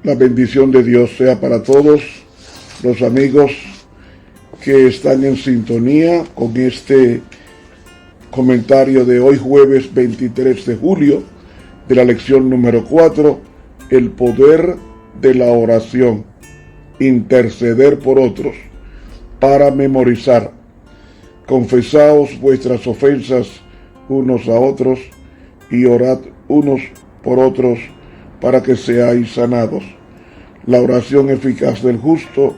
La bendición de Dios sea para todos los amigos que están en sintonía con este comentario de hoy, jueves 23 de julio, de la lección número 4, el poder de la oración, interceder por otros, para memorizar. Confesaos vuestras ofensas unos a otros y orad unos por otros para que seáis sanados. La oración eficaz del justo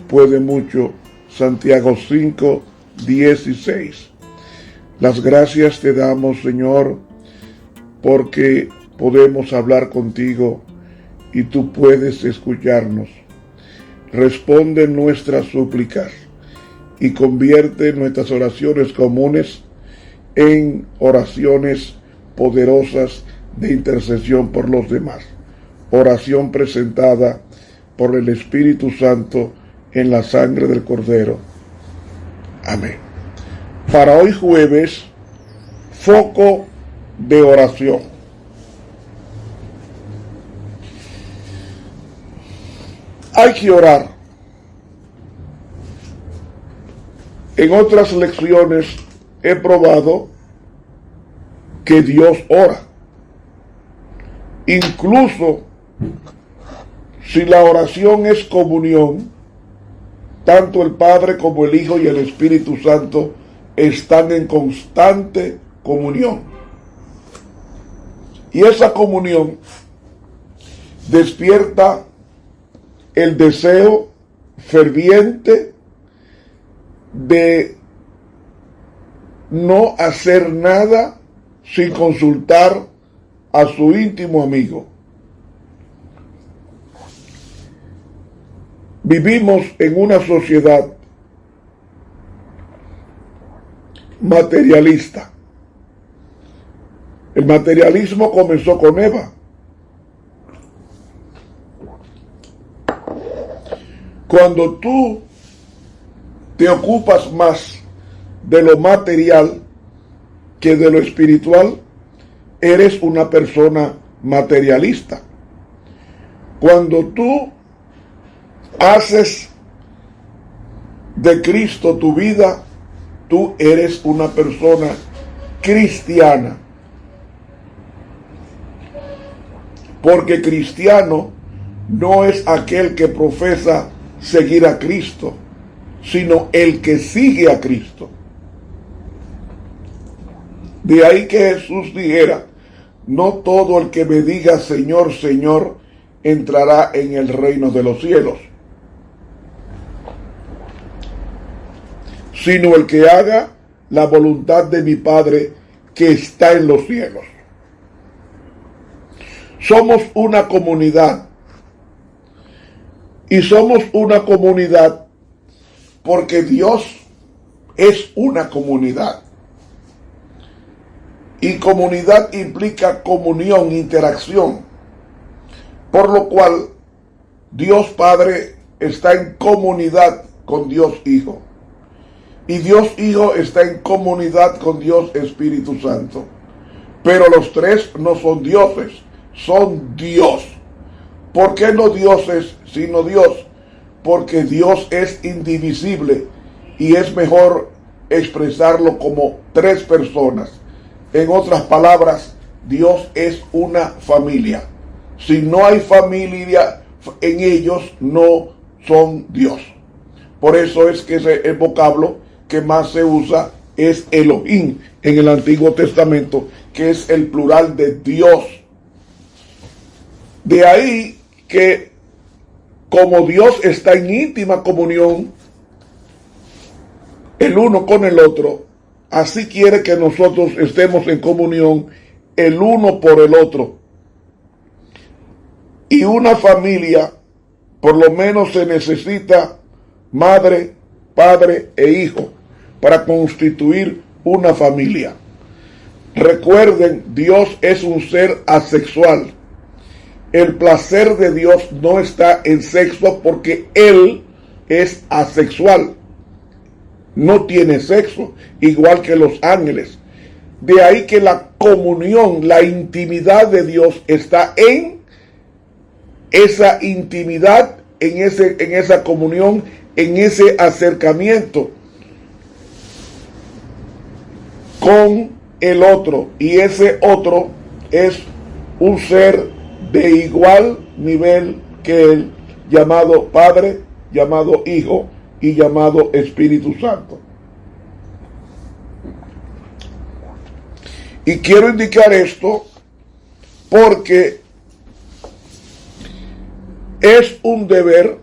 puede mucho. Santiago 5, 16. Las gracias te damos, Señor, porque podemos hablar contigo y tú puedes escucharnos. Responde nuestras súplicas y convierte nuestras oraciones comunes en oraciones poderosas de intercesión por los demás. Oración presentada por el Espíritu Santo en la sangre del Cordero. Amén. Para hoy jueves, foco de oración. Hay que orar. En otras lecciones he probado que Dios ora. Incluso si la oración es comunión, tanto el Padre como el Hijo y el Espíritu Santo están en constante comunión. Y esa comunión despierta el deseo ferviente de no hacer nada sin consultar a su íntimo amigo. Vivimos en una sociedad materialista. El materialismo comenzó con Eva. Cuando tú te ocupas más de lo material que de lo espiritual, eres una persona materialista. Cuando tú haces de Cristo tu vida, tú eres una persona cristiana. Porque cristiano no es aquel que profesa seguir a Cristo, sino el que sigue a Cristo. De ahí que Jesús dijera: no todo el que me diga Señor, Señor, entrará en el reino de los cielos, sino el que haga la voluntad de mi Padre que está en los cielos. Somos una comunidad. Y somos una comunidad porque Dios es una comunidad. Y comunidad implica comunión, interacción. Por lo cual, Dios Padre está en comunidad con Dios Hijo. Y Dios Hijo está en comunidad con Dios Espíritu Santo. Pero los tres no son dioses, son Dios. ¿Por qué no dioses, sino Dios? Porque Dios es indivisible y es mejor expresarlo como tres personas. En otras palabras, Dios es una familia. Si no hay familia en ellos, no son Dios. Por eso es que el vocablo que más se usa es Elohim en el Antiguo Testamento, que es el plural de Dios. De ahí que como Dios está en íntima comunión el uno con el otro, así quiere que nosotros estemos en comunión el uno por el otro. Y una familia, por lo menos se necesita madre, padre e hijo para constituir una familia. Recuerden, Dios es un ser asexual. El placer de Dios no está en sexo porque Él es asexual. No tiene sexo, igual que los ángeles. De ahí que la comunión, la intimidad de Dios está en esa intimidad, en esa comunión, en ese acercamiento con el otro. Y ese otro es un ser de igual nivel que él, llamado Padre, llamado Hijo y llamado Espíritu Santo. Y quiero indicar esto porque es un deber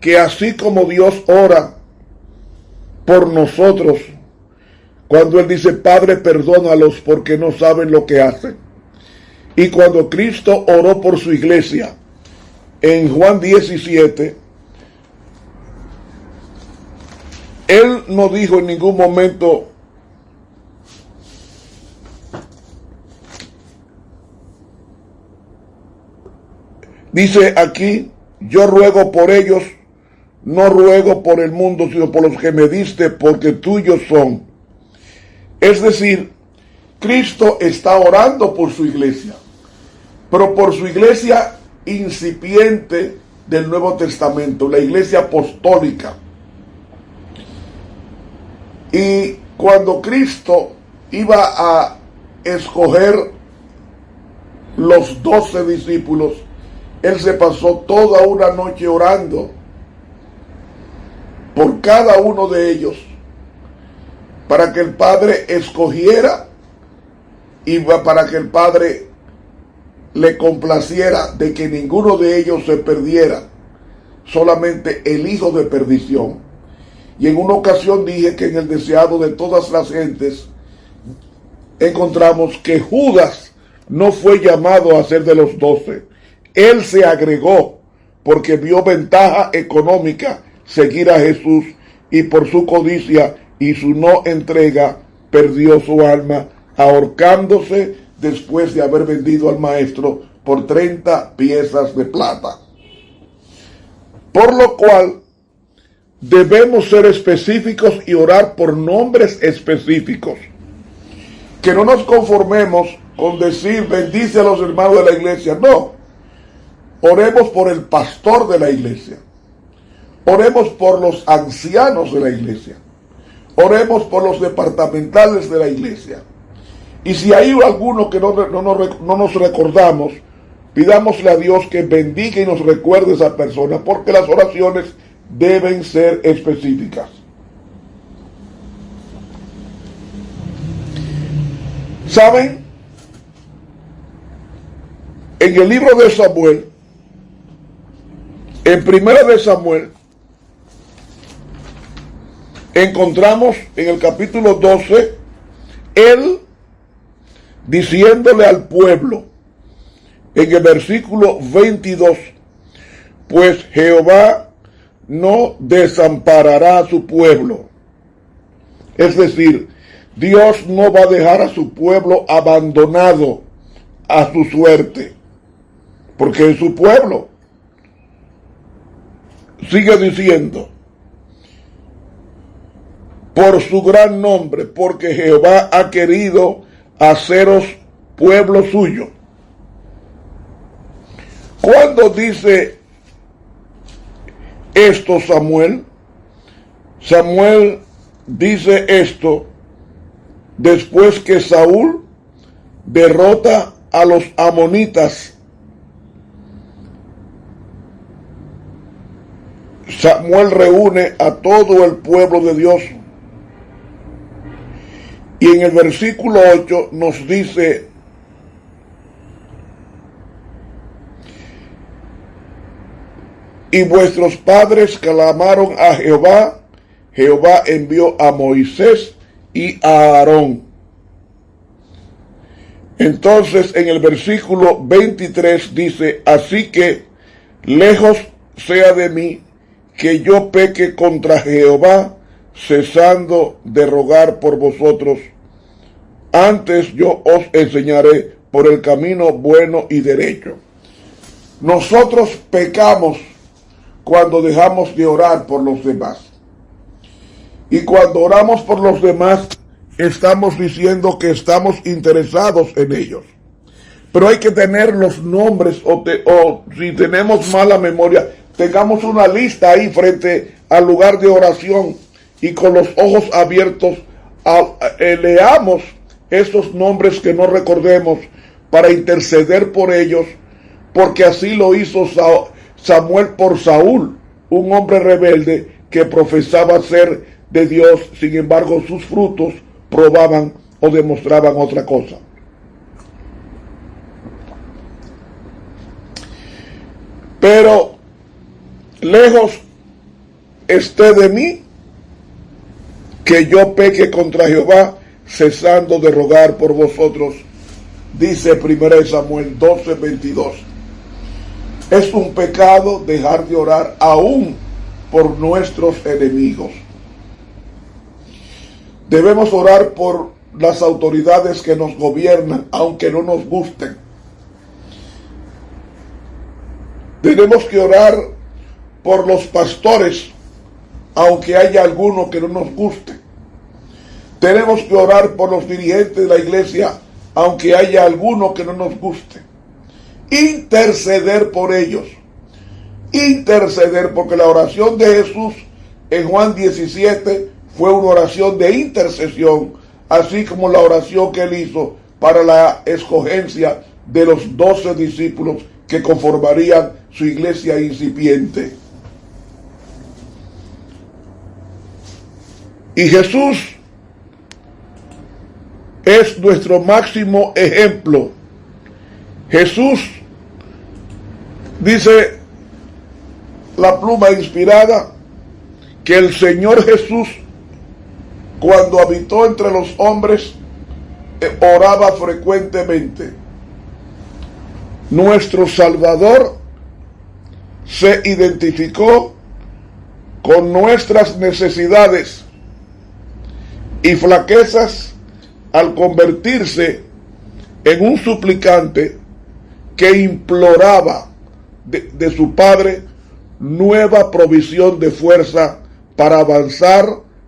que, así como Dios ora por nosotros, cuando Él dice, Padre, perdónalos porque no saben lo que hacen. Y cuando Cristo oró por su iglesia, en Juan 17, Él no dijo en ningún momento, dice aquí, yo ruego por ellos, no ruego por el mundo, sino por los que me diste, porque tuyos son. Es decir, Cristo está orando por su iglesia, pero por su iglesia incipiente del Nuevo Testamento, la iglesia apostólica. Y cuando Cristo iba a escoger los 12 discípulos, Él se pasó toda una noche orando por cada uno de ellos, para que el Padre escogiera y para que el Padre le complaciera de que ninguno de ellos se perdiera, solamente el hijo de perdición. Y en una ocasión dije que en el deseado de todas las gentes encontramos que Judas no fue llamado a ser de los 12. Él se agregó porque vio ventaja económica seguir a Jesús, y por su codicia y su no entrega perdió su alma, ahorcándose después de haber vendido al maestro por 30 piezas de plata. Por lo cual debemos ser específicos y orar por nombres específicos. Que no nos conformemos con decir bendice a los hermanos de la iglesia. No, oremos por el pastor de la iglesia, oremos por los ancianos de la iglesia, oremos por los departamentales de la iglesia. Y si hay alguno que no nos recordamos, pidámosle a Dios que bendiga y nos recuerde a esa persona, porque las oraciones deben ser específicas. ¿Saben? En el libro de Samuel, en Primera de Samuel, encontramos en el capítulo 12, él diciéndole al pueblo, en el versículo 22, pues Jehová no desamparará a su pueblo. Es decir, Dios no va a dejar a su pueblo abandonado a su suerte, porque es su pueblo. Sigue diciendo, por su gran nombre, porque Jehová ha querido haceros pueblo suyo. ¿Cuándo dice esto Samuel? Samuel dice esto después que Saúl derrota a los amonitas. Samuel reúne a todo el pueblo de Dios. Y en el versículo 8 nos dice, y vuestros padres clamaron a Jehová, Jehová envió a Moisés y a Aarón. Entonces en el versículo 23 dice, así que lejos sea de mí que yo peque contra Jehová, cesando de rogar por vosotros. Antes yo os enseñaré por el camino bueno y derecho. Nosotros pecamos cuando dejamos de orar por los demás. Y cuando oramos por los demás, estamos diciendo que estamos interesados en ellos. pero hay que tener los nombres, o si tenemos mala memoria, tengamos una lista ahí frente al lugar de oración y con los ojos abiertos leamos esos nombres que no recordemos para interceder por ellos, porque así lo hizo Samuel por Saúl, un hombre rebelde que profesaba ser de Dios, sin embargo sus frutos probaban o demostraban otra cosa. Pero lejos esté de mí que yo peque contra Jehová, cesando de rogar por vosotros, dice 1 Samuel 12:22. Es un pecado dejar de orar aún por nuestros enemigos. Debemos orar por las autoridades que nos gobiernan, aunque no nos gusten. Tenemos que orar por los pastores, aunque haya alguno que no nos guste. Tenemos que orar por los dirigentes de la iglesia, aunque haya alguno que no nos guste. Interceder por ellos. Interceder, porque la oración de Jesús en Juan 17 fue una oración de intercesión, así como la oración que él hizo para la escogencia de los 12 discípulos que conformarían su iglesia incipiente. Y Jesús es nuestro máximo ejemplo. Jesús, dice la pluma inspirada, que el Señor Jesús, cuando habitó entre los hombres, oraba frecuentemente. Nuestro Salvador se identificó con nuestras necesidades y flaquezas al convertirse en un suplicante que imploraba de su Padre nueva provisión de fuerza para avanzar,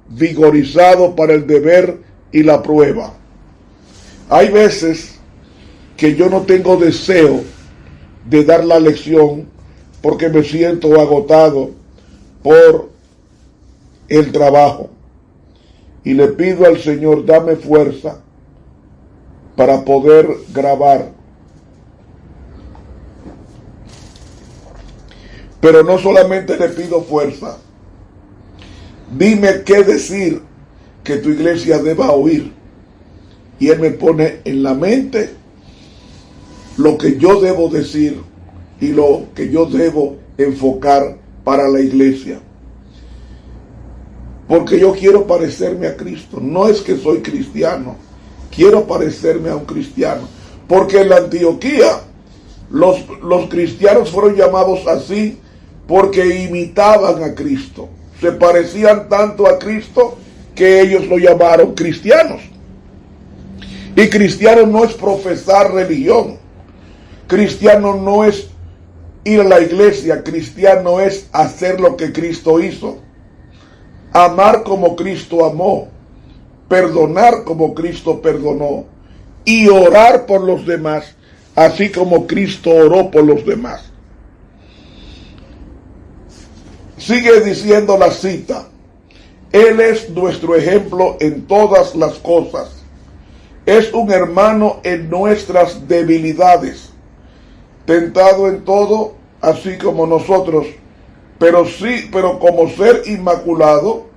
vigorizado para el deber y la prueba. Hay veces que yo no tengo deseo de dar la lección porque me siento agotado por el trabajo. Y le pido al Señor, dame fuerza para poder grabar. Pero no solamente le pido fuerza, dime qué decir que tu iglesia deba oír. Y Él me pone en la mente lo que yo debo decir y lo que yo debo enfocar para la iglesia. Porque yo quiero parecerme a Cristo. No es que soy cristiano, quiero parecerme a un cristiano. Porque en la Antioquía los cristianos fueron llamados así porque imitaban a Cristo. Se parecían tanto a Cristo que ellos lo llamaron cristianos. Y cristiano no es profesar religión. Cristiano no es ir a la iglesia. Cristiano es hacer lo que Cristo hizo. Amar como Cristo amó. Perdonar como Cristo perdonó. Y orar por los demás, así como Cristo oró por los demás. Sigue diciendo la cita. Él es nuestro ejemplo en todas las cosas. Es un hermano en nuestras debilidades, tentado en todo, así como nosotros, pero como ser inmaculado,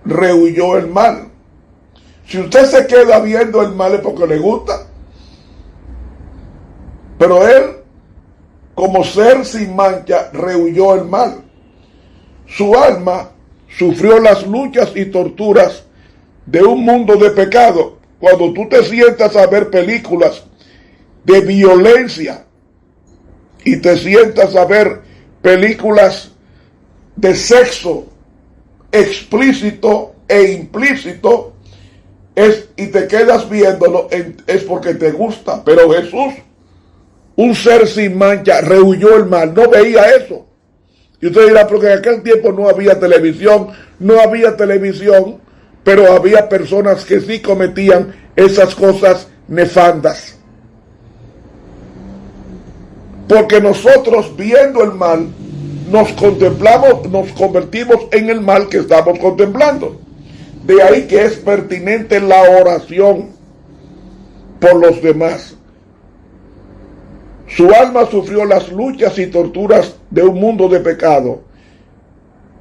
rehuyó el mal. Si usted se queda viendo el mal es porque le gusta, pero él, como ser sin mancha, rehuyó el mal. Su alma sufrió las luchas y torturas de un mundo de pecado. Cuando tú te sientas a ver películas de violencia y te sientas a ver películas de sexo explícito e implícito, y te quedas viéndolo, es porque te gusta. Pero Jesús, un ser sin mancha, rehuyó el mal, no veía eso. Y usted dirá, porque en aquel tiempo no había televisión, pero había personas que sí cometían esas cosas nefandas. Porque nosotros, viendo el mal, nos convertimos en el mal que estamos contemplando. De ahí que es pertinente la oración por los demás. Su alma sufrió las luchas y torturas de un mundo de pecado.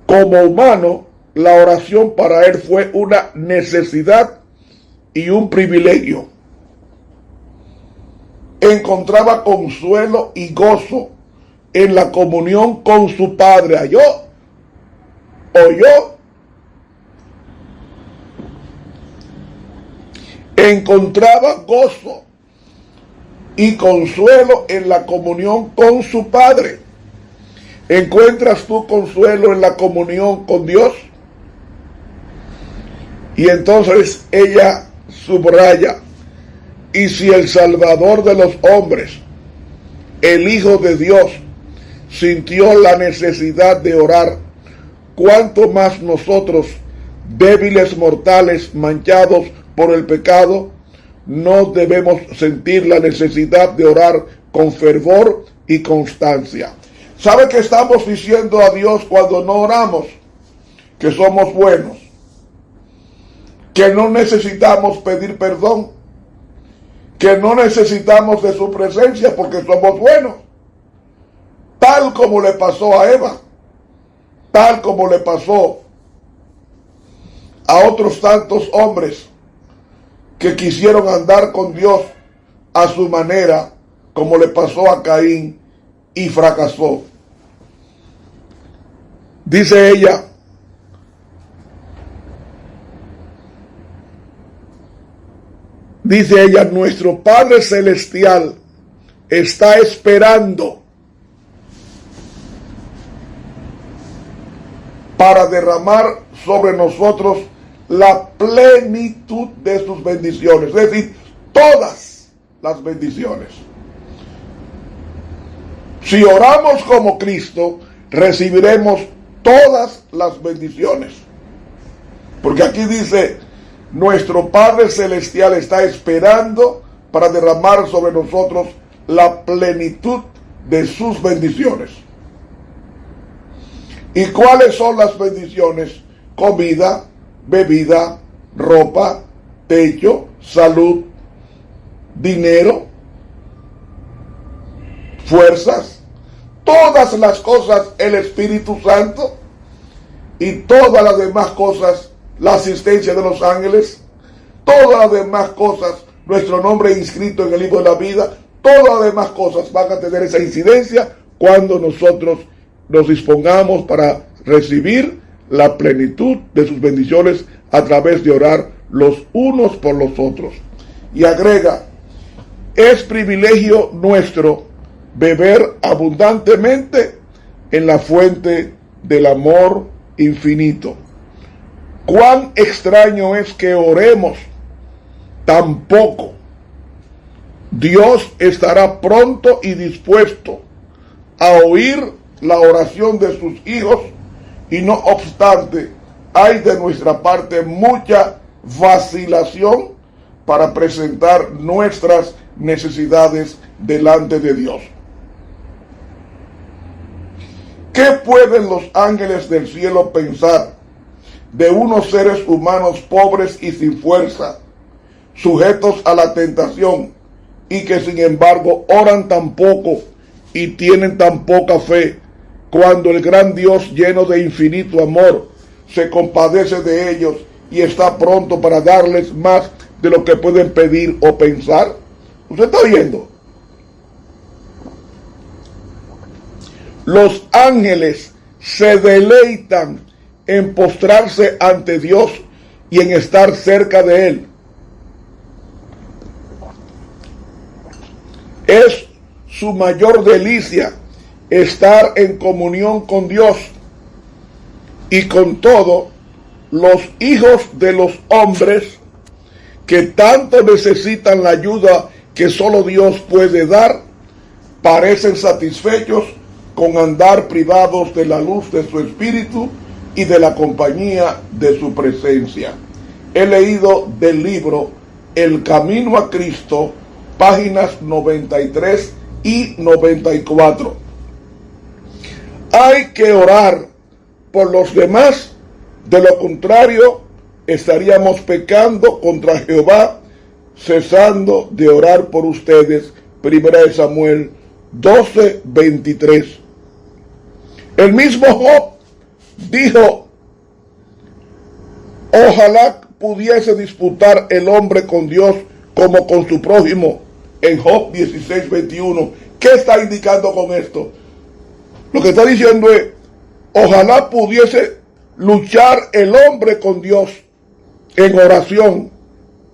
Como humano, la oración para él fue una necesidad y un privilegio. Encontraba consuelo y gozo en la comunión con su Padre. ¿Oyó? Encontraba gozo y consuelo en la comunión con su Padre. ¿Encuentras tú consuelo en la comunión con Dios? Y entonces ella subraya: y si el Salvador de los hombres, el Hijo de Dios, sintió la necesidad de orar, ¿cuánto más nosotros, débiles mortales manchados por el pecado, no debemos sentir la necesidad de orar con fervor y constancia? ¿Sabe qué estamos diciendo a Dios cuando no oramos? Que somos buenos, que no necesitamos pedir perdón, que no necesitamos de su presencia porque somos buenos. Tal como le pasó a Eva, tal como le pasó a otros tantos hombres que quisieron andar con Dios a su manera, como le pasó a Caín y fracasó. Dice ella: nuestro Padre Celestial está esperando para derramar sobre nosotros la plenitud de sus bendiciones, es decir, todas las bendiciones. Si oramos como Cristo, recibiremos todas las bendiciones. Porque aquí dice: nuestro Padre Celestial está esperando para derramar sobre nosotros la plenitud de sus bendiciones. ¿Y cuáles son las bendiciones? Comida, bebida, ropa, techo, salud, dinero, fuerzas, todas las cosas, el Espíritu Santo y todas las demás cosas, la asistencia de los ángeles, todas las demás cosas, nuestro nombre inscrito en el libro de la vida, todas las demás cosas van a tener esa incidencia cuando nosotros nos dispongamos para recibir la plenitud de sus bendiciones a través de orar los unos por los otros. Y agrega: es privilegio nuestro beber abundantemente en la fuente del amor infinito. Cuán extraño es que oremos tan poco. Dios estará pronto y dispuesto a oír la oración de sus hijos, y no obstante, hay de nuestra parte mucha vacilación para presentar nuestras necesidades delante de Dios. ¿Qué pueden los ángeles del cielo pensar de unos seres humanos pobres y sin fuerza, sujetos a la tentación, y que sin embargo oran tan poco y tienen tan poca fe, cuando el gran Dios, lleno de infinito amor, se compadece de ellos y está pronto para darles más de lo que pueden pedir o pensar? ¿Usted está oyendo? Los ángeles se deleitan en postrarse ante Dios y en estar cerca de Él. Es su mayor delicia estar en comunión con Dios. Y con todo, los hijos de los hombres, que tanto necesitan la ayuda que solo Dios puede dar, parecen satisfechos con andar privados de la luz de su espíritu y de la compañía de su presencia. He leído del libro El Camino a Cristo, páginas 93 y 94. Hay que orar por los demás, de lo contrario estaríamos pecando contra Jehová, cesando de orar por ustedes. Primera de Samuel 12:23. El mismo Job dijo: ojalá pudiese disputar el hombre con Dios como con su prójimo, en Job 16:21. ¿Qué está indicando con esto? Lo que está diciendo es: ojalá pudiese luchar el hombre con Dios en oración,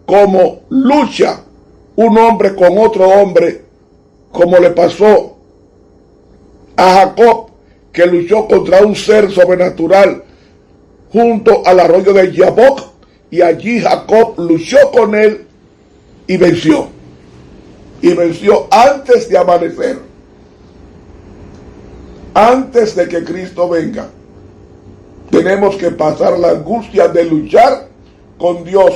como lucha un hombre con otro hombre, como le pasó a Jacob, que luchó contra un ser sobrenatural junto al arroyo de Jaboc, y allí Jacob luchó con él y venció. Y venció antes de amanecer, antes de que Cristo venga. Tenemos que pasar la angustia de luchar con Dios.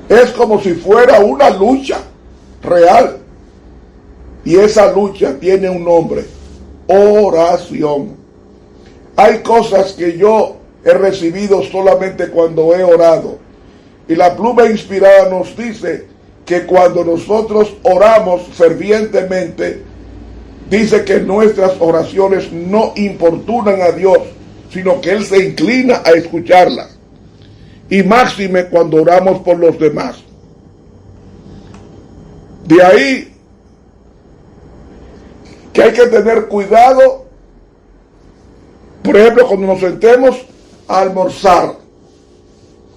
Es como si fuera una lucha real. Y esa lucha tiene un nombre: oración. Hay cosas que yo he recibido solamente cuando he orado. Y la pluma inspirada nos dice que cuando nosotros oramos fervientemente, dice que nuestras oraciones no importunan a Dios, sino que Él se inclina a escucharlas. Y máxime cuando oramos por los demás. De ahí que hay que tener cuidado. Por ejemplo, cuando nos sentemos a almorzar,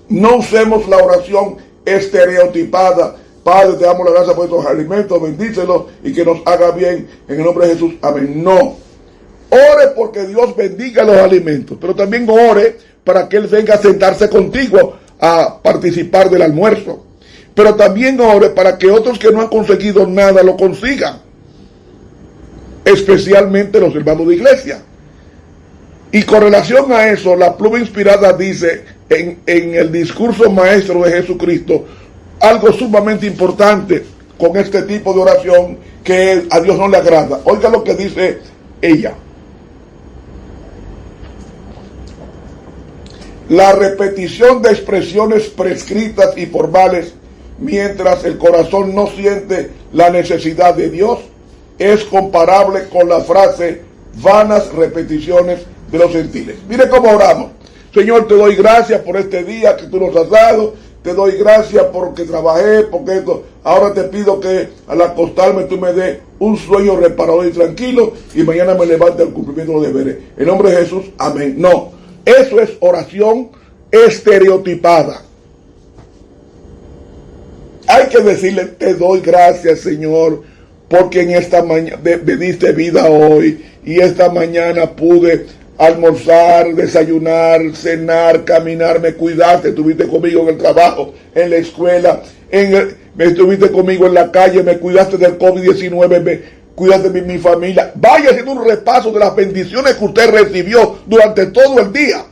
no usemos la oración estereotipada: Padre, te damos la gracia por estos alimentos, bendícelos y que nos haga bien en el nombre de Jesús, amén. No. Ore porque Dios bendiga los alimentos, pero también ore para que Él venga a sentarse contigo a participar del almuerzo. Pero también ore para que otros que no han conseguido nada lo consigan, especialmente los hermanos de iglesia. Y con relación a eso, la pluma inspirada dice en el discurso maestro de Jesucristo algo sumamente importante con este tipo de oración que a Dios no le agrada. Oiga lo que dice ella: la repetición de expresiones prescritas y formales mientras el corazón no siente la necesidad de Dios es comparable con la frase vanas repeticiones de los gentiles. Mire cómo oramos: Señor, te doy gracias por este día que tú nos has dado. Te doy gracias porque trabajé, porque esto. Ahora te pido que al acostarme tú me des un sueño reparador y tranquilo, y mañana me levante al cumplimiento de los deberes. En nombre de Jesús, amén. No, eso es oración estereotipada. Hay que decirle: te doy gracias, Señor, porque en esta mañana me diste vida hoy, y esta mañana pude almorzar, desayunar, cenar, caminar, me cuidaste, estuviste conmigo en el trabajo, en la escuela, me estuviste conmigo en la calle, me cuidaste del COVID-19, me cuidaste de mi familia. Vaya haciendo un repaso de las bendiciones que usted recibió durante todo el día.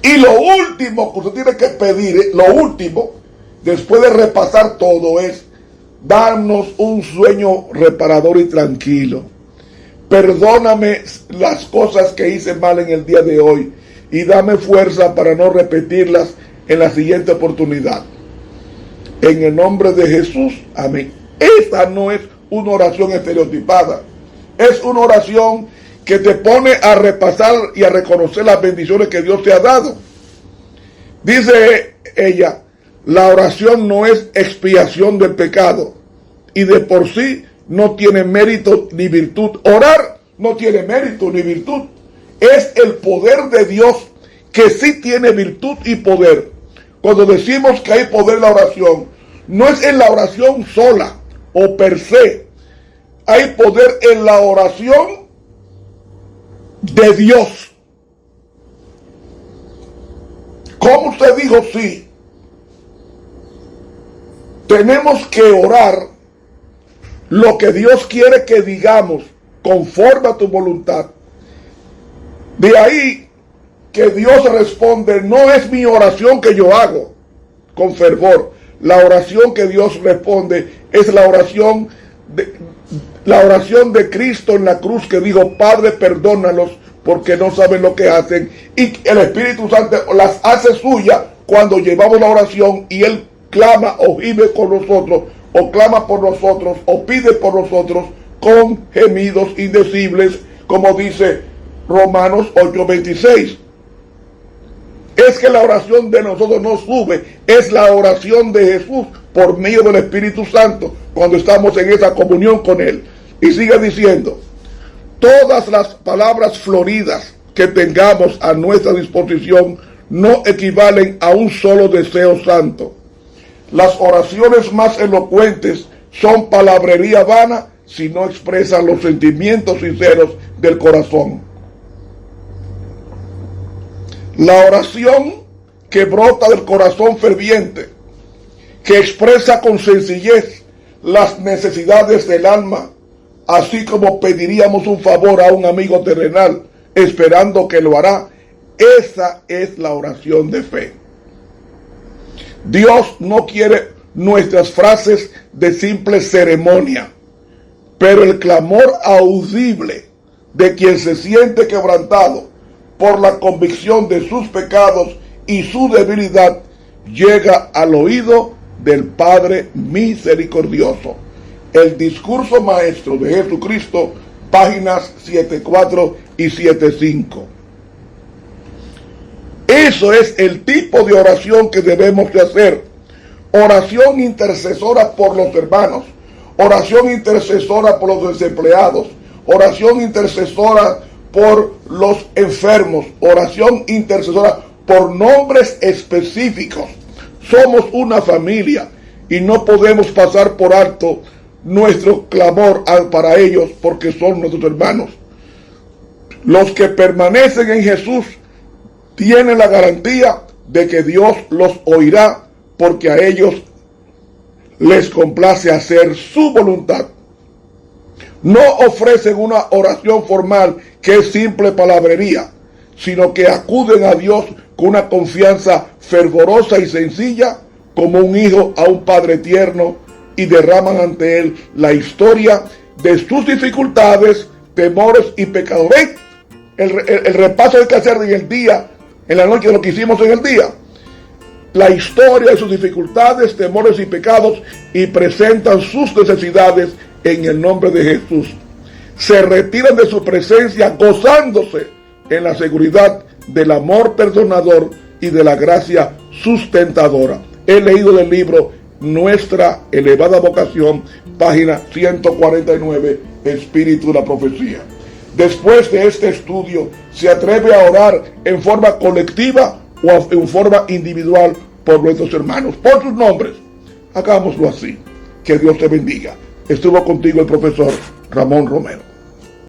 Y lo último que usted tiene que pedir, lo último, después de repasar todo, es darnos un sueño reparador y tranquilo. Perdóname las cosas que hice mal en el día de hoy y dame fuerza para no repetirlas en la siguiente oportunidad. En el nombre de Jesús, amén. Esta no es una oración estereotipada. Es una oración que te pone a repasar y a reconocer las bendiciones que Dios te ha dado. Dice ella: la oración no es expiación del pecado y de por sí no tiene mérito ni virtud. Orar no tiene mérito ni virtud. Es el poder de Dios que sí tiene virtud y poder. Cuando decimos que hay poder en la oración, no es en la oración sola o per se. Hay poder en la oración de Dios. ¿Cómo usted dijo? Sí. Tenemos que orar lo que Dios quiere que digamos conforme a tu voluntad. De ahí que Dios responde: no es mi oración que yo hago con fervor. La oración que Dios responde es la oración la oración de Cristo en la cruz, que dijo: Padre, perdónalos porque no saben lo que hacen, y el Espíritu Santo las hace suyas cuando llevamos la oración y Él clama o gime con nosotros, o clama por nosotros, o pide por nosotros con gemidos indecibles, como dice Romanos 8:26. Es que la oración de nosotros no sube, es la oración de Jesús por medio del Espíritu Santo cuando estamos en esa comunión con Él. Y sigue diciendo: todas las palabras floridas que tengamos a nuestra disposición no equivalen a un solo deseo santo. Las oraciones más elocuentes son palabrería vana si no expresan los sentimientos sinceros del corazón. La oración que brota del corazón ferviente, que expresa con sencillez las necesidades del alma, así como pediríamos un favor a un amigo terrenal, esperando que lo hará, esa es la oración de fe. Dios no quiere nuestras frases de simple ceremonia, pero el clamor audible de quien se siente quebrantado por la convicción de sus pecados y su debilidad llega al oído del Padre misericordioso. El discurso maestro de Jesucristo, páginas 74 y 75. Eso es el tipo de oración que debemos de hacer. Oración intercesora por los hermanos, oración intercesora por los desempleados, oración intercesora por los enfermos, oración intercesora por nombres específicos. Somos una familia y no podemos pasar por alto nuestro clamor para ellos, porque son nuestros hermanos. Los que permanecen en Jesús tienen la garantía de que Dios los oirá, porque a ellos les complace hacer su voluntad. No ofrecen una oración formal que es simple palabrería, sino que acuden a Dios con una confianza fervorosa y sencilla, como un hijo a un padre tierno, y derraman ante Él la historia de sus dificultades, temores y pecados. ¿Ven? El repaso hay que hacer en el día, en la noche, de lo que hicimos en el día. La historia de sus dificultades, temores y pecados, y presentan sus necesidades en el nombre de Jesús. Se retiran de su presencia gozándose en la seguridad del amor perdonador y de la gracia sustentadora. He leído del libro Nuestra Elevada Vocación, página 149, Espíritu de la Profecía. Después de este estudio, ¿se atreve a orar en forma colectiva o en forma individual por nuestros hermanos, por sus nombres? Hagámoslo así. Que Dios te bendiga. Estuvo contigo el profesor Ramón Romero.